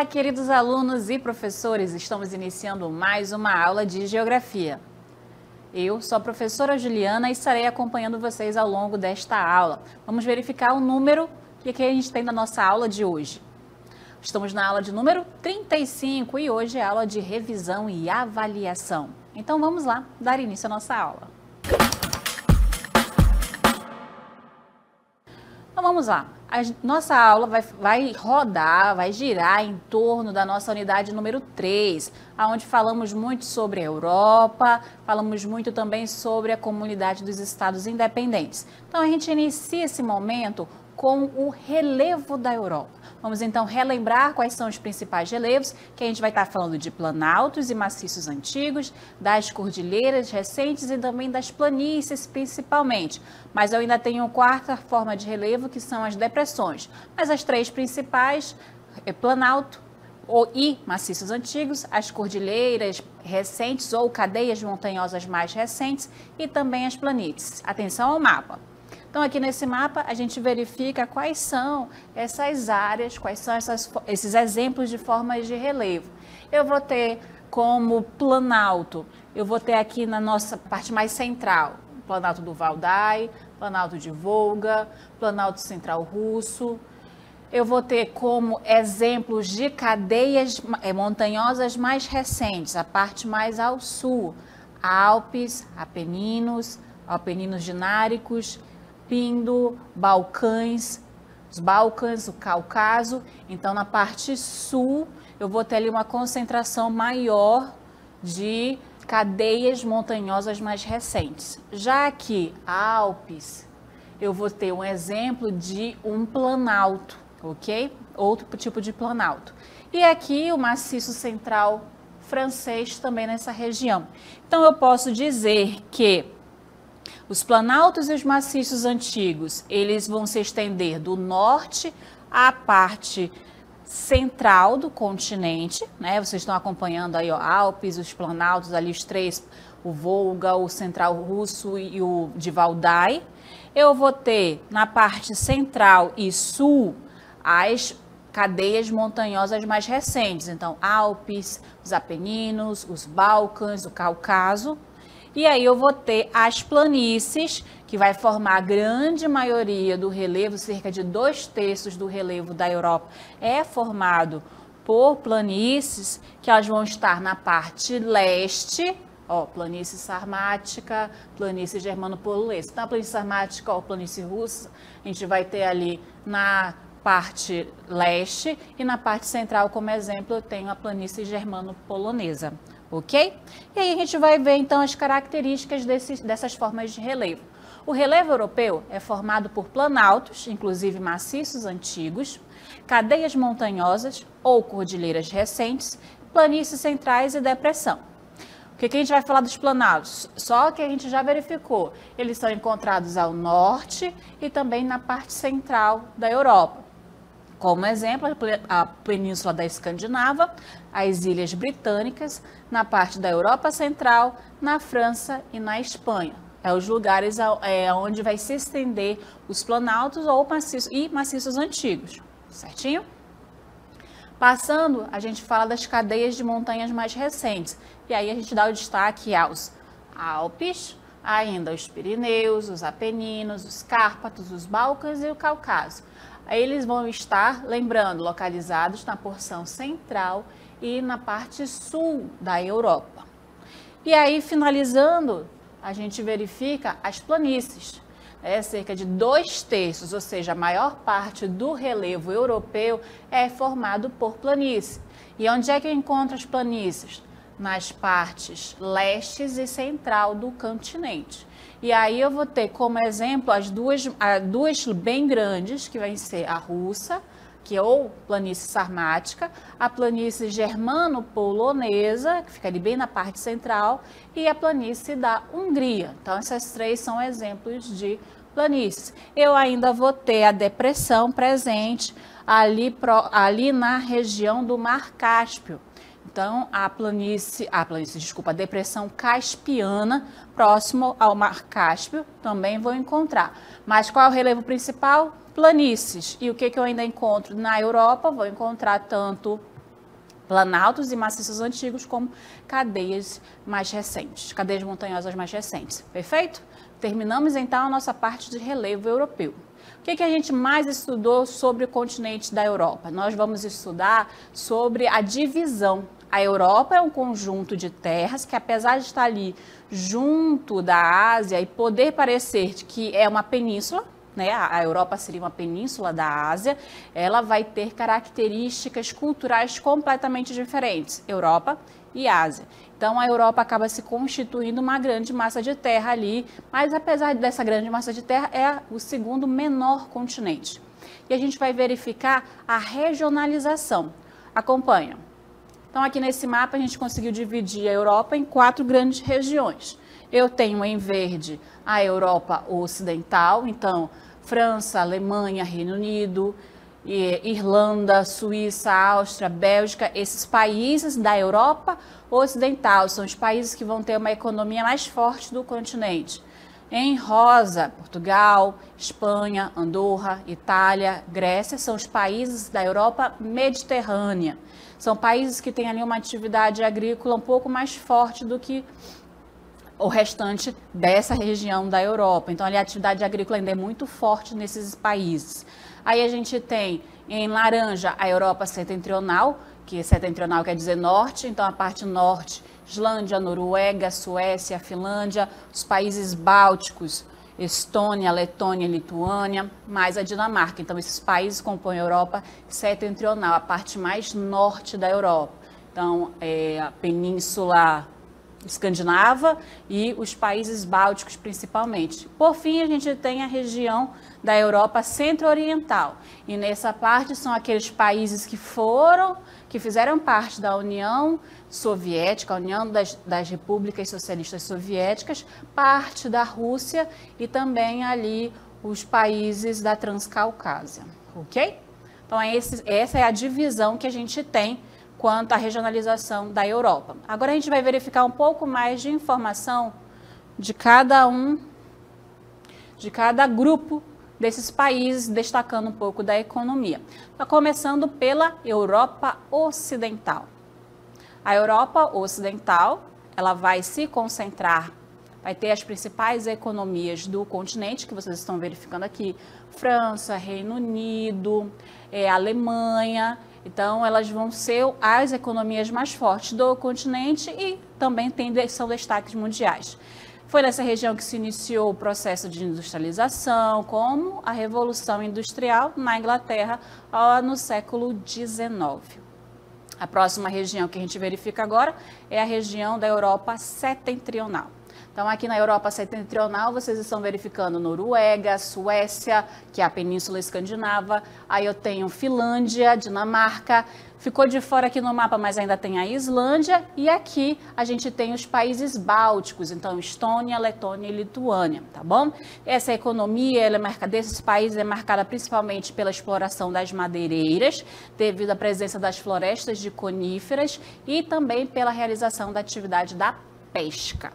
queridos alunos e professores, estamos iniciando mais uma aula de Geografia. Eu sou a professora Juliana e estarei acompanhando vocês ao longo desta aula. Vamos verificar o número que a gente tem na nossa aula de hoje. Estamos na aula de número 35 e hoje é a aula de revisão e avaliação. Então vamos lá, dar início à nossa aula. Então vamos lá. A nossa aula vai rodar, vai girar em torno da nossa unidade número 3, onde falamos muito sobre a Europa, falamos muito também sobre a comunidade dos Estados Independentes. Então a gente inicia esse momento com o relevo da Europa. Vamos então relembrar quais são os principais relevos, que a gente vai estar falando de planaltos e maciços antigos, das cordilheiras recentes e também das planícies principalmente. Mas eu ainda tenho uma quarta forma de relevo, que são as depressões. Mas as três principais é planalto e maciços antigos, as cordilheiras recentes ou cadeias montanhosas mais recentes e também as planícies. Atenção ao mapa. Então, aqui nesse mapa, a gente verifica quais são essas áreas, quais são esses exemplos de formas de relevo. Eu vou ter como planalto, eu vou ter aqui na nossa parte mais central, planalto do Valdai, planalto de Volga, planalto central russo. Eu vou ter como exemplos de cadeias montanhosas mais recentes, a parte mais ao sul, Alpes, Apeninos dináricos, Pindo, Balcãs, os Balcãs, o Cáucaso. Então, na parte sul, eu vou ter ali uma concentração maior de cadeias montanhosas mais recentes. Já aqui, Alpes, eu vou ter um exemplo de um planalto, ok? Outro tipo de planalto. E aqui, o maciço central francês também nessa região. Então, eu posso dizer que os planaltos e os maciços antigos, eles vão se estender do norte à parte central do continente, né? Vocês estão acompanhando aí, ó, Alpes, os planaltos ali, os três, o Volga, o central russo e o de Valdai. Eu vou ter na parte central e sul as cadeias montanhosas mais recentes, então Alpes, os Apeninos, os Balcãs, o Cáucaso. E aí eu vou ter as planícies, que vai formar a grande maioria do relevo, cerca de 2/3 do relevo da Europa é formado por planícies, que elas vão estar na parte leste, ó, planície sarmática, planície germano-polonesa. Então, a planície sarmática ou planície russa, a gente vai ter ali na parte leste e na parte central, como exemplo, eu tenho a planície germano-polonesa. Ok? E aí a gente vai ver então as características dessas formas de relevo. O relevo europeu é formado por planaltos, inclusive maciços antigos, cadeias montanhosas ou cordilheiras recentes, planícies centrais e depressão. O que a gente vai falar dos planaltos? Só que a gente já verificou, eles são encontrados ao norte e também na parte central da Europa. Como exemplo, a Península da Escandinava, as Ilhas Britânicas, na parte da Europa Central, na França e na Espanha. É os lugares onde vai se estender os planaltos ou maciços antigos, certinho? Passando, a gente fala das cadeias de montanhas mais recentes. E aí a gente dá o destaque aos Alpes, ainda os Pirineus, os Apeninos, os Cárpatos, os Balcãs e o Cáucaso. Aí eles vão estar, lembrando, localizados na porção central e na parte sul da Europa. E aí, finalizando, a gente verifica as planícies. Cerca de 2/3, ou seja, a maior parte do relevo europeu é formado por planície. E onde é que eu encontro as planícies? Nas partes lestes e central do continente. E aí eu vou ter como exemplo as duas bem grandes, que vai ser a russa, que é ou planície sarmática, a planície germano-polonesa, que fica ali bem na parte central, e a planície da Hungria. Então, essas três são exemplos de planícies. Eu ainda vou ter a depressão presente ali na região do Mar Cáspio. Então, a depressão caspiana, próximo ao Mar Cáspio, também vou encontrar. Mas qual é o relevo principal? Planícies. E o que eu ainda encontro na Europa? Vou encontrar tanto planaltos e maciços antigos como cadeias mais recentes, cadeias montanhosas mais recentes. Perfeito? Terminamos então a nossa parte de relevo europeu. O que a gente mais estudou sobre o continente da Europa? Nós vamos estudar sobre a divisão. A Europa é um conjunto de terras que, apesar de estar ali junto da Ásia e poder parecer que é uma península, né? A Europa seria uma península da Ásia, ela vai ter características culturais completamente diferentes, Europa e Ásia. Então, a Europa acaba se constituindo uma grande massa de terra ali, mas apesar dessa grande massa de terra, é o segundo menor continente. E a gente vai verificar a regionalização. Acompanha. Então, aqui nesse mapa, a gente conseguiu dividir a Europa em 4 grandes regiões. Eu tenho em verde a Europa Ocidental, então, França, Alemanha, Reino Unido, Irlanda, Suíça, Áustria, Bélgica, esses países da Europa Ocidental são os países que vão ter uma economia mais forte do continente. Em rosa, Portugal, Espanha, Andorra, Itália, Grécia são os países da Europa Mediterrânea. São países que têm ali uma atividade agrícola um pouco mais forte do que o restante dessa região da Europa. Então, ali a atividade agrícola ainda é muito forte nesses países. Aí a gente tem em laranja a Europa setentrional, que setentrional quer dizer norte, então a parte norte, Islândia, Noruega, Suécia, Finlândia, os países bálticos, Estônia, Letônia e Lituânia, mais a Dinamarca. Então esses países compõem a Europa setentrional, a parte mais norte da Europa. Então a Península Escandinava e os países bálticos principalmente. Por fim, a gente tem a região da Europa centro-oriental. E nessa parte são aqueles países que fizeram parte da União Soviética, a União das Repúblicas Socialistas Soviéticas, parte da Rússia e também ali os países da Transcaucásia, ok? Então essa é a divisão que a gente tem quanto à regionalização da Europa. Agora a gente vai verificar um pouco mais de informação de cada grupo desses países, destacando um pouco da economia. Tá começando pela Europa Ocidental. A Europa Ocidental, ela vai se concentrar, vai ter as principais economias do continente, que vocês estão verificando aqui, França, Reino Unido, Alemanha. Então, elas vão ser as economias mais fortes do continente e também são destaques mundiais. Foi nessa região que se iniciou o processo de industrialização, como a Revolução Industrial na Inglaterra no século XIX. A próxima região que a gente verifica agora é a região da Europa Setentrional. Então, aqui na Europa Setentrional, vocês estão verificando Noruega, Suécia, que é a Península Escandinava. Aí eu tenho Finlândia, Dinamarca. Ficou de fora aqui no mapa, mas ainda tem a Islândia. E aqui a gente tem os países bálticos, então Estônia, Letônia e Lituânia, tá bom? Essa economia desses países é marcada principalmente pela exploração das madeireiras, devido à presença das florestas de coníferas e também pela realização da atividade da pesca.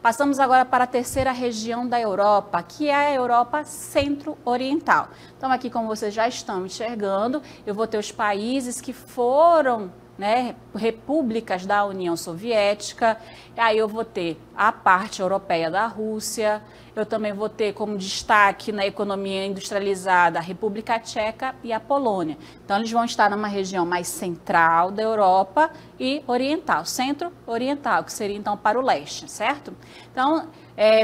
Passamos agora para a terceira região da Europa, que é a Europa Centro-Oriental. Então, aqui, como vocês já estão enxergando, eu vou ter os países que foram, repúblicas da União Soviética, e aí eu vou ter a parte europeia da Rússia, eu também vou ter como destaque na economia industrializada a República Tcheca e a Polônia. Então, eles vão estar numa região mais central da Europa e oriental, centro-oriental, que seria então para o leste, certo? Então,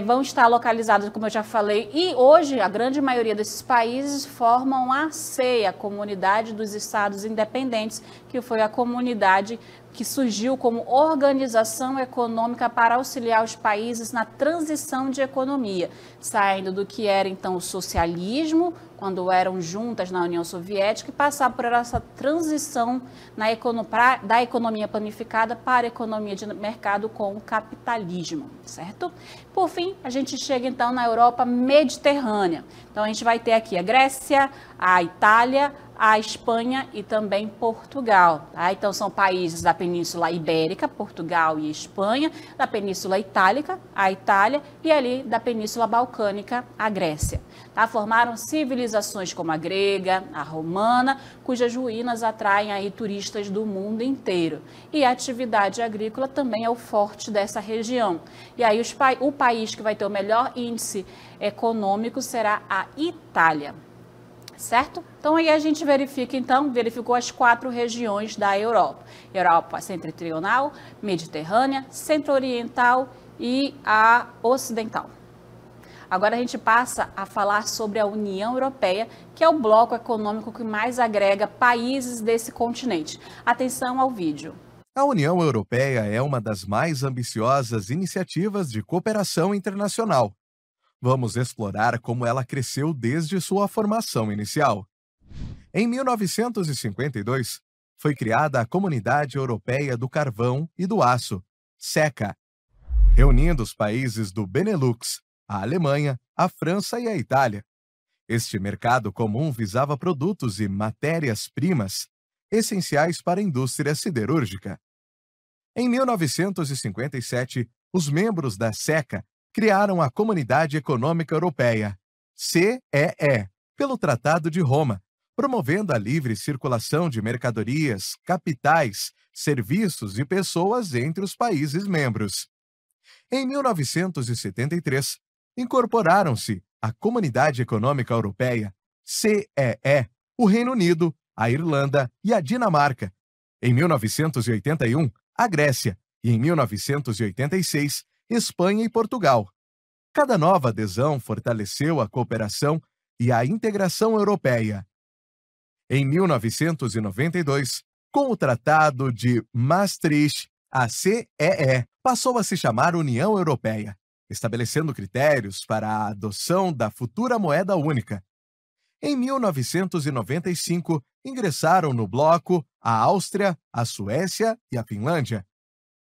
vão estar localizados, como eu já falei, e hoje a grande maioria desses países formam a CEI, a Comunidade dos Estados Independentes, que foi a comunidade que surgiu como organização econômica para auxiliar os países na transição de economia, saindo do que era então o socialismo, quando eram juntas na União Soviética, e passar por essa transição da economia planificada para a economia de mercado com o capitalismo, certo? Por fim, a gente chega então na Europa Mediterrânea. Então a gente vai ter aqui a Grécia, a Itália, a Espanha e também Portugal. Tá? Então são países da Península Ibérica, Portugal e Espanha, da Península Itálica, a Itália, e ali da Península Balcânica, a Grécia. Tá? Formaram civilizações civilizações como a grega, a romana, cujas ruínas atraem aí turistas do mundo inteiro. E a atividade agrícola também é o forte dessa região. E aí o país que vai ter o melhor índice econômico será a Itália. Certo? Então aí a gente verificou as 4 regiões da Europa. Europa setentrional, mediterrânea, centro-oriental e a ocidental. Agora a gente passa a falar sobre a União Europeia, que é o bloco econômico que mais agrega países desse continente. Atenção ao vídeo. A União Europeia é uma das mais ambiciosas iniciativas de cooperação internacional. Vamos explorar como ela cresceu desde sua formação inicial. Em 1952, foi criada a Comunidade Europeia do Carvão e do Aço, CECA, reunindo os países do Benelux, a Alemanha, a França e a Itália. Este mercado comum visava produtos e matérias-primas essenciais para a indústria siderúrgica. Em 1957, os membros da CECA criaram a Comunidade Econômica Europeia, CEE, pelo Tratado de Roma, promovendo a livre circulação de mercadorias, capitais, serviços e pessoas entre os países membros. Em 1973, incorporaram-se à Comunidade Econômica Europeia, CEE, o Reino Unido, a Irlanda e a Dinamarca. Em 1981, a Grécia e, em 1986, Espanha e Portugal. Cada nova adesão fortaleceu a cooperação e a integração europeia. Em 1992, com o Tratado de Maastricht, a CEE passou a se chamar União Europeia, estabelecendo critérios para a adoção da futura moeda única. Em 1995, ingressaram no bloco a Áustria, a Suécia e a Finlândia.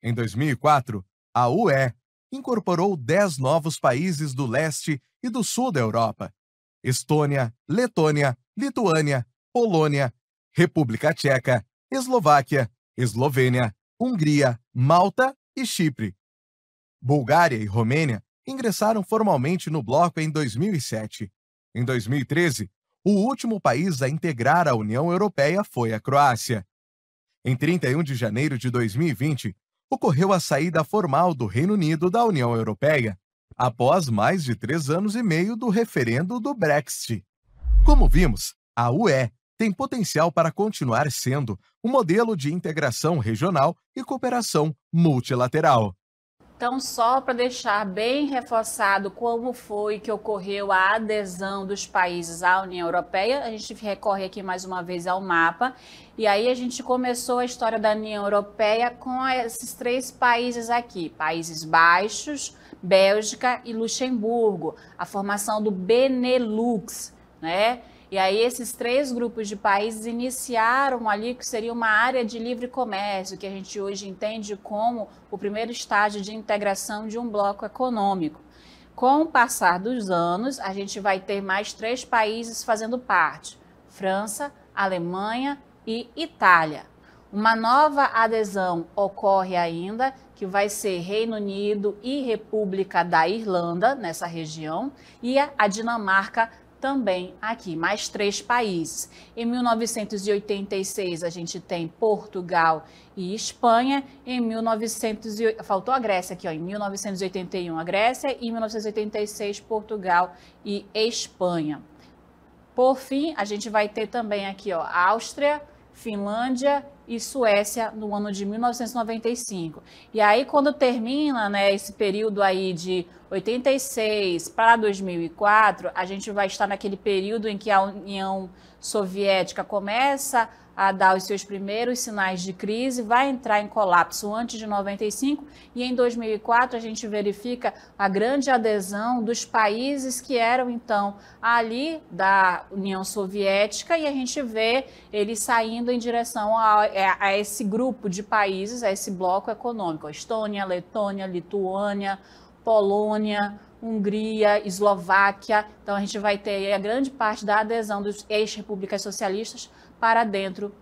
Em 2004, a UE incorporou 10 novos países do leste e do sul da Europa: Estônia, Letônia, Lituânia, Polônia, República Tcheca, Eslováquia, Eslovênia, Hungria, Malta e Chipre. Bulgária e Romênia ingressaram formalmente no bloco em 2007. Em 2013, o último país a integrar a União Europeia foi a Croácia. Em 31 de janeiro de 2020, ocorreu a saída formal do Reino Unido da União Europeia, após mais de 3 anos e meio do referendo do Brexit. Como vimos, a UE tem potencial para continuar sendo um modelo de integração regional e cooperação multilateral. Então, só para deixar bem reforçado como foi que ocorreu a adesão dos países à União Europeia, a gente recorre aqui mais uma vez ao mapa. E aí a gente começou a história da União Europeia com esses 3 países aqui, Países Baixos, Bélgica e Luxemburgo, a formação do Benelux, né? E aí esses 3 grupos de países iniciaram ali que seria uma área de livre comércio, que a gente hoje entende como o primeiro estágio de integração de um bloco econômico. Com o passar dos anos, a gente vai ter mais 3 países fazendo parte: França, Alemanha e Itália. Uma nova adesão ocorre ainda, que vai ser Reino Unido e República da Irlanda, nessa região, e a Dinamarca também aqui, mais 3 países. Em 1986, a gente tem Portugal e Espanha. Faltou a Grécia aqui, ó. Em 1981, a Grécia, e em 1986, Portugal e Espanha. Por fim, a gente vai ter também aqui, ó, Áustria, Finlândia e Suécia no ano de 1995. E aí, quando termina, né, esse período aí de 86 para 2004, a gente vai estar naquele período em que a União Soviética começa a dar os seus primeiros sinais de crise, vai entrar em colapso antes de 95, e em 2004 a gente verifica a grande adesão dos países que eram então ali da União Soviética, e a gente vê eles saindo em direção a esse grupo de países, a esse bloco econômico: Estônia, Letônia, Lituânia, Polônia, Hungria, Eslováquia. Então a gente vai ter a grande parte da adesão dos ex-repúblicas socialistas para dentro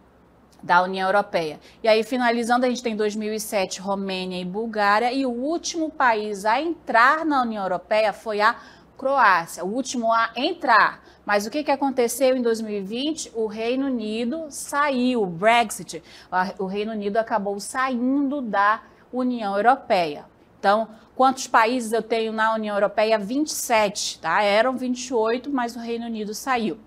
da União Europeia. E aí, finalizando, a gente tem 2007, Romênia e Bulgária, e o último país a entrar na União Europeia foi a Croácia, o último a entrar. Mas o que aconteceu em 2020? O Reino Unido saiu, o Brexit. O Reino Unido acabou saindo da União Europeia. Então, quantos países eu tenho na União Europeia? 27, tá? Eram 28, mas o Reino Unido saiu.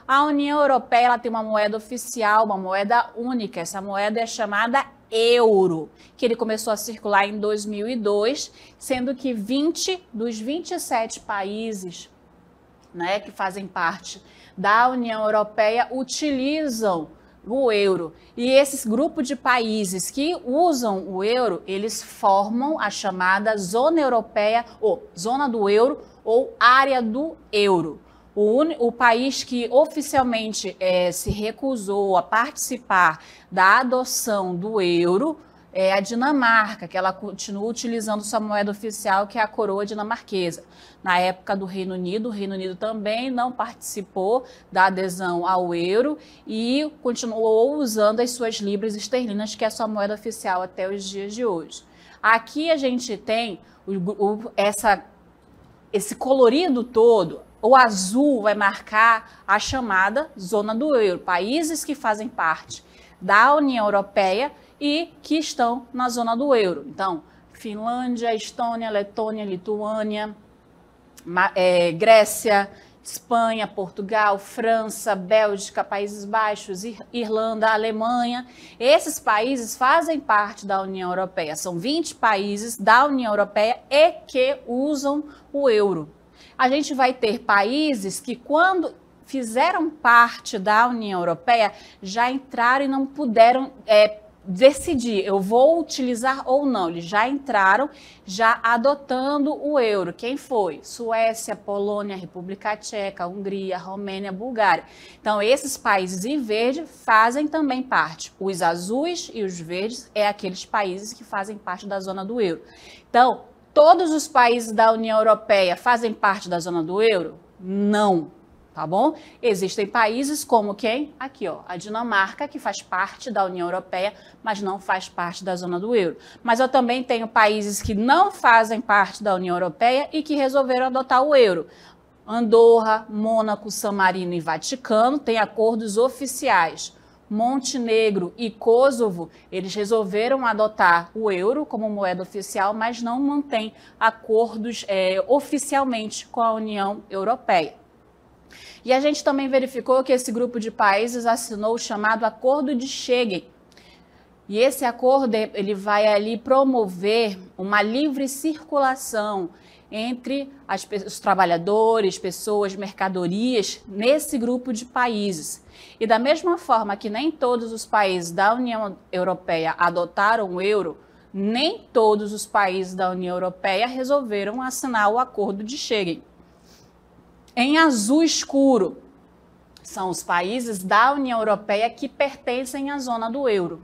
A União Europeia ela tem uma moeda oficial, uma moeda única. Essa moeda é chamada euro, que ele começou a circular em 2002, sendo que 20 dos 27 países, né, que fazem parte da União Europeia utilizam o euro. E esses grupos de países que usam o euro, eles formam a chamada Zona Europeia, ou Zona do Euro, ou Área do Euro. O país que oficialmente se recusou a participar da adoção do euro é a Dinamarca, que ela continua utilizando sua moeda oficial, que é a coroa dinamarquesa. Na época do Reino Unido, o Reino Unido também não participou da adesão ao euro e continuou usando as suas libras esterlinas, que é a sua moeda oficial até os dias de hoje. Aqui a gente tem esse colorido todo. O azul vai marcar a chamada zona do euro, países que fazem parte da União Europeia e que estão na zona do euro. Então, Finlândia, Estônia, Letônia, Lituânia, Grécia, Espanha, Portugal, França, Bélgica, Países Baixos, Irlanda, Alemanha. Esses países fazem parte da União Europeia. São 20 países da União Europeia e que usam o euro. A gente vai ter países que, quando fizeram parte da União Europeia, já entraram e não puderam decidir, eu vou utilizar ou não. Eles já entraram, já adotando o euro. Quem foi? Suécia, Polônia, República Tcheca, Hungria, Romênia, Bulgária. Então, esses países em verde fazem também parte. Os azuis e os verdes é aqueles países que fazem parte da zona do euro. Então, todos os países da União Europeia fazem parte da zona do euro? Não, tá bom? Existem países como quem? Aqui, ó, a Dinamarca, que faz parte da União Europeia, mas não faz parte da zona do euro. Mas eu também tenho países que não fazem parte da União Europeia e que resolveram adotar o euro. Andorra, Mônaco, San Marino e Vaticano têm acordos oficiais. Montenegro e Kosovo, eles resolveram adotar o euro como moeda oficial, mas não mantêm acordos oficialmente com a União Europeia. E a gente também verificou que esse grupo de países assinou o chamado Acordo de Schengen. E esse acordo ele vai ali promover uma livre circulação entre os trabalhadores, pessoas, mercadorias, nesse grupo de países. E da mesma forma que nem todos os países da União Europeia adotaram o euro, nem todos os países da União Europeia resolveram assinar o Acordo de Schengen. Em azul escuro, são os países da União Europeia que pertencem à zona do euro.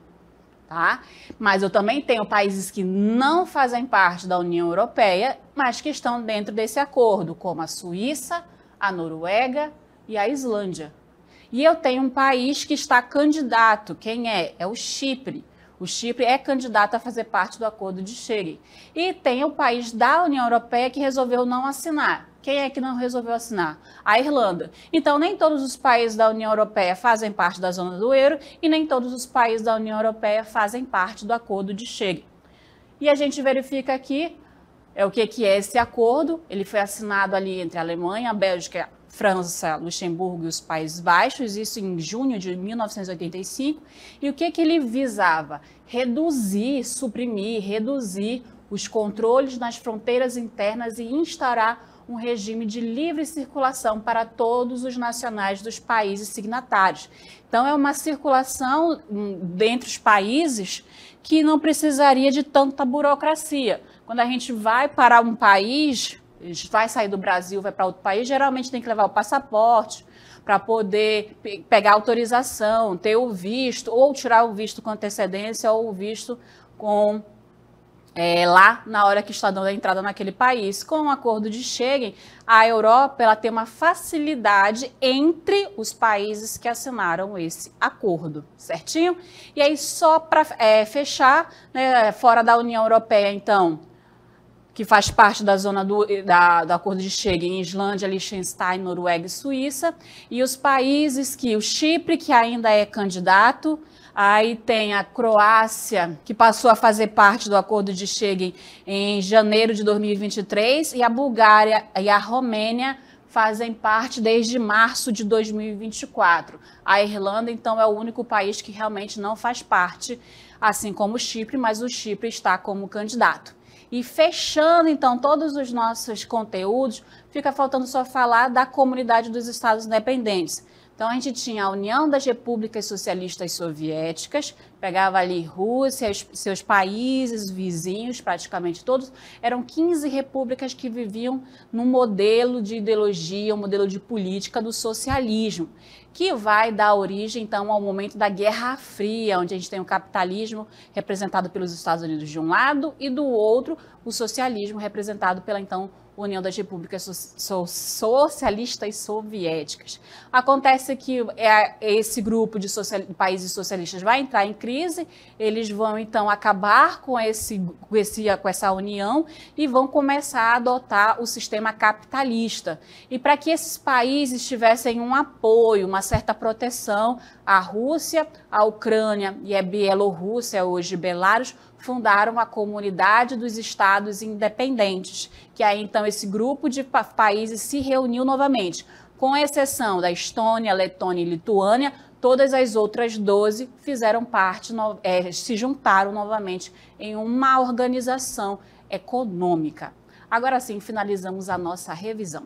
Tá? Mas eu também tenho países que não fazem parte da União Europeia, mas que estão dentro desse acordo, como a Suíça, a Noruega e a Islândia. E eu tenho um país que está candidato. Quem é? É o Chipre. O Chipre é candidato a fazer parte do Acordo de Schengen. E tem o país da União Europeia que resolveu não assinar. Quem é que não resolveu assinar? A Irlanda. Então, nem todos os países da União Europeia fazem parte da zona do euro e nem todos os países da União Europeia fazem parte do Acordo de Schengen. E a gente verifica aqui o que é esse acordo. Ele foi assinado ali entre a Alemanha, a Bélgica, França, Luxemburgo e os Países Baixos, isso em junho de 1985. E o que ele visava? Reduzir os controles nas fronteiras internas e instaurar um regime de livre circulação para todos os nacionais dos países signatários. Então, é uma circulação dentre os países que não precisaria de tanta burocracia. Quando a gente vai para um país, vai sair do Brasil, vai para outro país, geralmente tem que levar o passaporte para poder pegar autorização, ter o visto, ou tirar o visto com antecedência, ou o visto com lá na hora que está dando a entrada naquele país. Com o Acordo de Schengen, a Europa ela tem uma facilidade entre os países que assinaram esse acordo, certinho? E aí, só para fechar, né, fora da União Europeia, então, que faz parte da zona do Acordo de Schengen, Islândia, Liechtenstein, Noruega e Suíça, e os países o Chipre, que ainda é candidato, aí tem a Croácia, que passou a fazer parte do Acordo de Schengen em janeiro de 2023, e a Bulgária e a Romênia fazem parte desde março de 2024. A Irlanda, então, é o único país que realmente não faz parte, assim como o Chipre, mas o Chipre está como candidato. E fechando, então, todos os nossos conteúdos, fica faltando só falar da Comunidade dos Estados Independentes. Então, a gente tinha a União das Repúblicas Socialistas Soviéticas, pegava ali Rússia, seus países vizinhos, praticamente todos, eram 15 repúblicas que viviam num modelo de ideologia, um modelo de política do socialismo, que vai dar origem, então, ao momento da Guerra Fria, onde a gente tem o capitalismo representado pelos Estados Unidos de um lado e do outro, o socialismo representado pela, então, União das Repúblicas Socialistas Soviéticas. Acontece que esse grupo de países socialistas vai entrar em crise, eles vão então acabar com essa união e vão começar a adotar o sistema capitalista. E para que esses países tivessem um apoio, uma certa proteção, a Rússia, a Ucrânia e a Bielorrússia, hoje Belarus, fundaram a Comunidade dos Estados Independentes, que aí então esse grupo de países se reuniu novamente. Com exceção da Estônia, Letônia e Lituânia, todas as outras 12 fizeram parte, se juntaram novamente em uma organização econômica. Agora sim, finalizamos a nossa revisão.